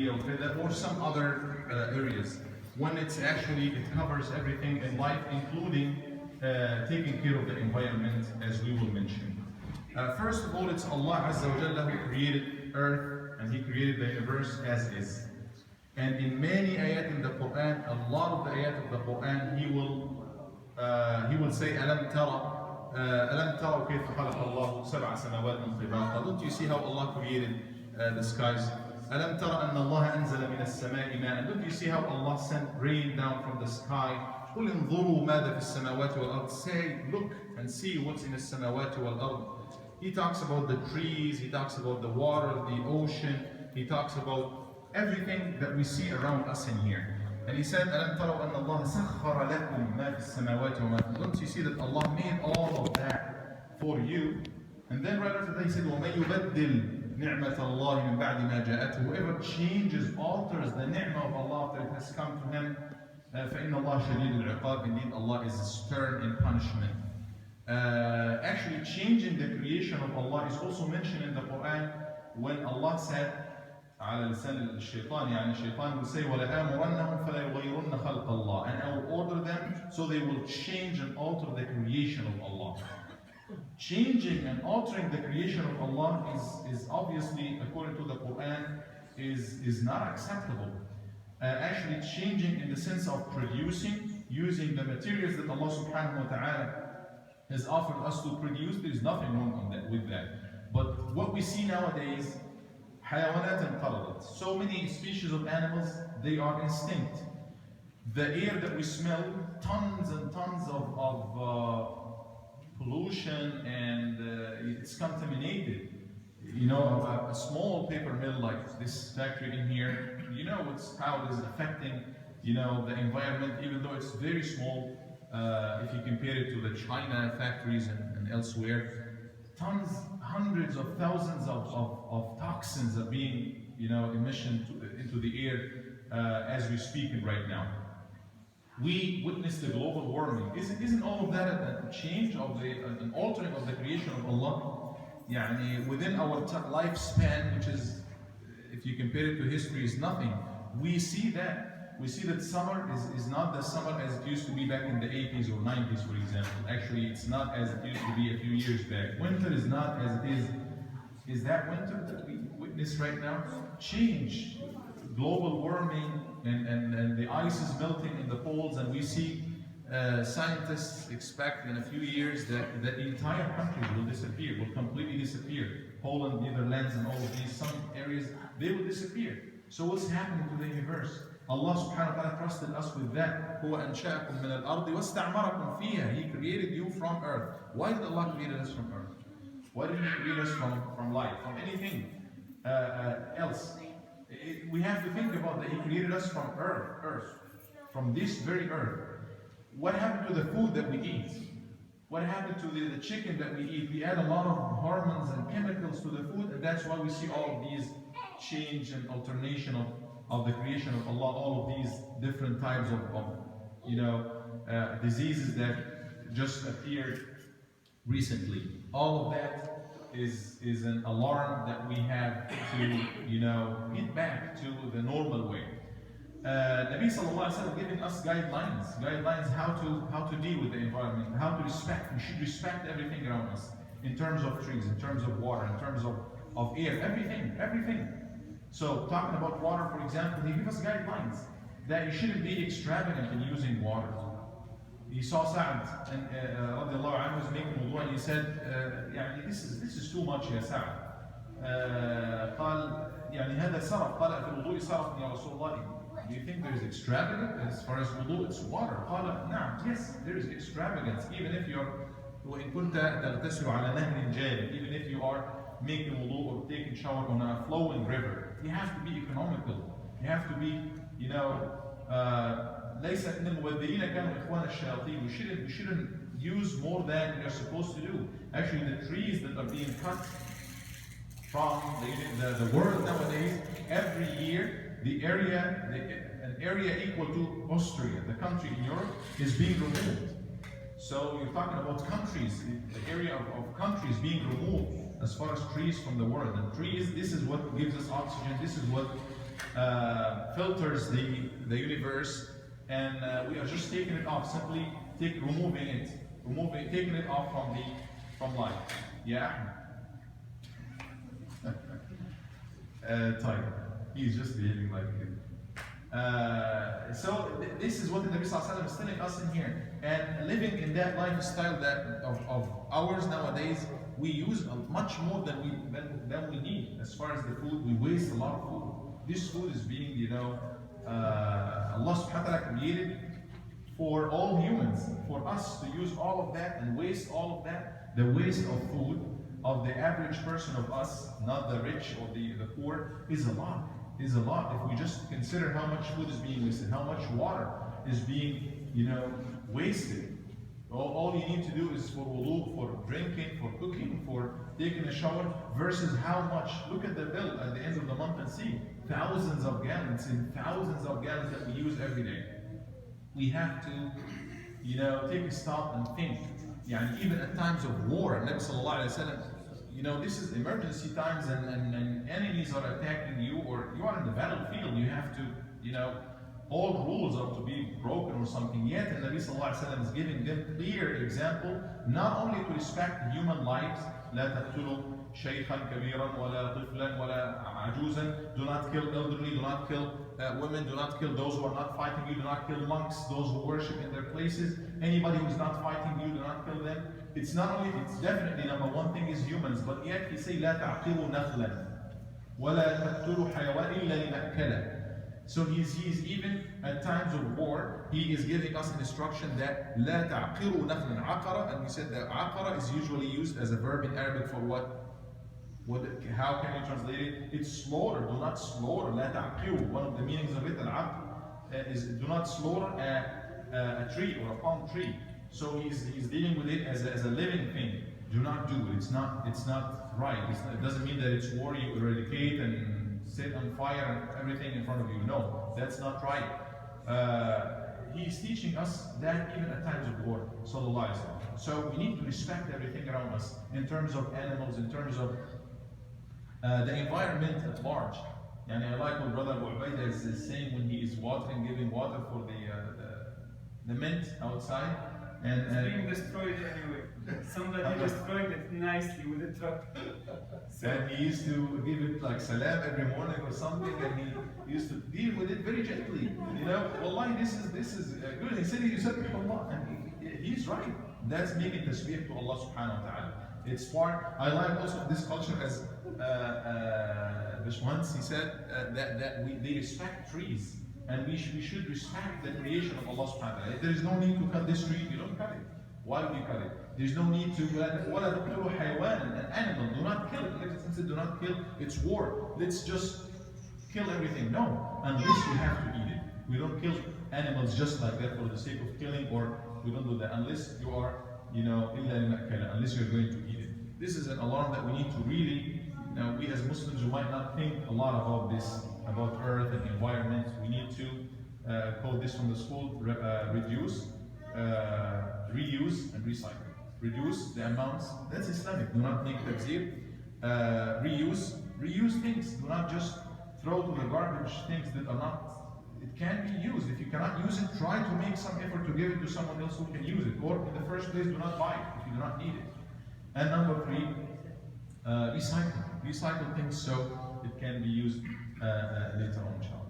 area or some other areas. When it covers everything in life, including taking care of the environment, as we will mention. First of all, it's Allah Azza wa Jalla who created earth and He created the universe as is. And in many ayat in the Quran, a lot of the ayat of the Quran, He will say, أَلَمْ تَرَوْا كَيْفَ خَلَقَ اللَّهُ سَبْعَ سَمَاوَاتٍ طِبَاقًا. Don't you see how Allah created the skies? أَلَمْ تَرَ أَنَّ اللَّهَ أَنزَلَ مِنَ السَّمَاءِ مَاءً. Don't you see how Allah sent rain down from the sky? قُلْ انظُرُوا مَاذَا فِي السَّمَاوَاتِ وَالْأَرْضِ. Say, look and see what's in the السَّمَاوَاتِ وَالْأَرْضِ. He talks about the trees, He talks about the water, the ocean, He talks about everything that we see around us in here. And He said, أَلَمْ تَرَوْا أَنَّ اللَّهَ سَخَّرَ لَكُم مَا فِي السَّمَاوَاتِ وَمَا. Don't you see that Allah made all of that for you? And then right after that He said, وَمَن يُبَدِّلْ نِعْمَةَ اللَّهِ مِنْ بَعْدِ مَا جَاءَتْهُ. Whoever changes, alters the ni'mah of Allah after it has come to him, فَإِنَّ اللَّهَ شَدِيدُ الْعِقَابِ. Indeed, Allah is stern in punishment. Actually, changing the creation of Allah is also mentioned in the Quran when Allah said, على لسان الشيطان, يعني الشيطان will say, وَلَآمُرَنَّهُمْ فَلَا يُغَيِّرُنَّ خَلْقَ اللَّهِ. And I will order them so they will change and alter the creation of Allah. Changing and altering the creation of Allah is obviously, according to the Quran, is not acceptable. Actually, changing in the sense of producing, using the materials that Allah subhanahu wa ta'ala has offered us to produce, there is nothing wrong with that. But what we see nowadays, حيوانات انقرضت. So many species of animals, they are extinct. The air that we smell, tons and tons of pollution, and it's contaminated. You know, a small paper mill like this factory in here, you know how it is affecting, you know, the environment, even though it's very small. If you compare it to the China factories and elsewhere, tons, hundreds of thousands of toxins are being, you know, emission into the air as we speak right now. We witness the global warming. Isn't all of that a change of an altering of the creation of Allah? Yani within our lifespan, which is, if you compare it to history, is nothing. We see that. We see that summer is not the summer as it used to be back in the 80s or 90s, for example. Actually, it's not as it used to be a few years back. Winter is not as it is. Is that winter that we witness right now? Change, global warming, and the ice is melting in the poles, and we see scientists expect in a few years that the entire countries will disappear, will completely disappear. Poland, Netherlands, and all of these, some areas, they will disappear. So what's happening to the universe? Allah subhanahu wa ta'ala trusted us with that. هُوَ أَنْشَأَكُم مِّنَ الْأَرْضِ وَاسْتَعْمَرَكُم فِيهَا. He created you from earth. Why did Allah create us from earth? Why didn't He create us from light, from anything else? We have to think about that He created us from earth, from this very earth. What happened to the food that we eat? What happened to the chicken that we eat? We add a lot of hormones and chemicals to the food, and that's why we see all of these change and alternation of the creation of Allah, all of these different types of diseases that just appeared recently. All of that is an alarm that we have to get back to the normal way. Nabi sallallahu alaihi wasallam giving us guidelines how to deal with the environment, how to respect. We should respect everything around us in terms of trees, in terms of water, in terms of air, everything. So talking about water, for example, He gave us guidelines that you shouldn't be extravagant in using water. He saw Sa'd and radiallahu anhu was making wudu, and he said, this is too much يا سعد. قال هذا سرف. قال في الوضوء سرف يا رسول الله. Do you think there is extravagance as far as wudu? It's water. قال نعم. Yes, there is extravagance. Even if you're وإن كنت تغتسل على نهر جاري, even if you are making wudu or taking shower on a flowing river, you have to be economical. You have to be, ليس إن المبذرين كانوا إخوان الشياطين. We shouldn't use more than you're supposed to do. Actually, the trees that are being cut from the world nowadays, every year, an area equal to Austria, the country in Europe, is being removed. So you're talking about countries, the area of countries being removed as far as trees from the world. And trees, this is what gives us oxygen, this is what filters the universe, and we are just taking it off, simply taking it off from light. Yeah. Tiger. He's just behaving like a kid. So this is what the Nabi Sallallahu Alaihi Wasallam is telling us in here. And living in that lifestyle of ours nowadays, we use much more than we need. As far as the food, we waste a lot of food. This food is being, Allah subhanahu wa ta'ala created for all humans, for us to use all of that and waste all of that. The waste of food of the average person of us, not the rich or the poor, is a lot. Is a lot. If we just consider how much food is being wasted, how much water is being, wasted. All you need to do is for wudu, for drinking, for cooking, for taking a shower, versus how much. Look at the bill at the end of the month and see thousands of gallons and thousands of gallons that we use every day. We have to, take a stop and think. Even at times of war, Nabi Sallallahu Alaihi Wasallam, this is emergency times and enemies are attacking you, or you are in the battlefield. You have to, all rules are to be broken or something. Yet, the Nabi Sallallahu Alaihi Wasallam is giving them clear example, not only to respect human lives. لا تقتلوا شيخا كبيرا ولا طفلا ولا عجوزا. Do not kill elderly. Do not kill women. Do not kill those who are not fighting you. Do not kill monks. Those who worship in their places. Anybody who is not fighting you, do not kill them. It's definitely number one thing is humans, but yet he say لا تعقروا نخلا ولا تقتلوا حيوان إلا لنأكله. So he's even at times of war, he is giving us an instruction that لا تعقروا نخلا عقرة, and we said that عقرة is usually used as a verb in Arabic for what? How can we translate it? It's slaughter. Do not slaughter. لا تعقروا. One of the meanings of it, al-aqr, is do not slaughter a tree or a palm tree. So he's dealing with it as a living thing. Do not do it. It's not right. It doesn't mean that it's war. You eradicate and set on fire and everything in front of you. No, that's not right. He's teaching us that even at times of war. Sallallahu Alaihi Wasallam. So we need to respect everything around us in terms of animals, in terms of the environment at large. And I like what Brother Abu Ubaidah is saying when he is giving water for the mint outside. It's being destroyed anyway. Somebody destroyed it nicely with a truck. And he used to give it like salam every morning or something, and he used to deal with it very gently. Wallahi, this is good. He said, Allah, and he's right. That's making tasbih to Allah subhanahu wa ta'ala. It's part. I like also this culture as once he said that they respect trees. And we should respect the creation of Allah subhanahu wa ta'ala. If there is no need to cut this tree, you don't cut it. Why would you cut it? There's no need to وَلَا تَقْتُلُوا حَيْوَانًا, an animal. Do not kill it. Do not kill. It's war. Let's just kill everything. No, unless you have to eat it. We don't kill animals just like that for the sake of killing, or we don't do that unless you are, unless you're going to eat it. This is an alarm that we need to really, we as Muslims who might not think a lot about this, about earth and environment, we need to call this from the school, reduce, reuse and recycle. Reduce the amounts, that's Islamic. Do not make tabzir. Reuse things. Do not just throw to the garbage things that are not, it can be used. If you cannot use it, try to make some effort to give it to someone else who can use it. Or in the first place, do not buy it if you do not need it. And number three, recycle. Recycle things so it can be used later on, inshallah.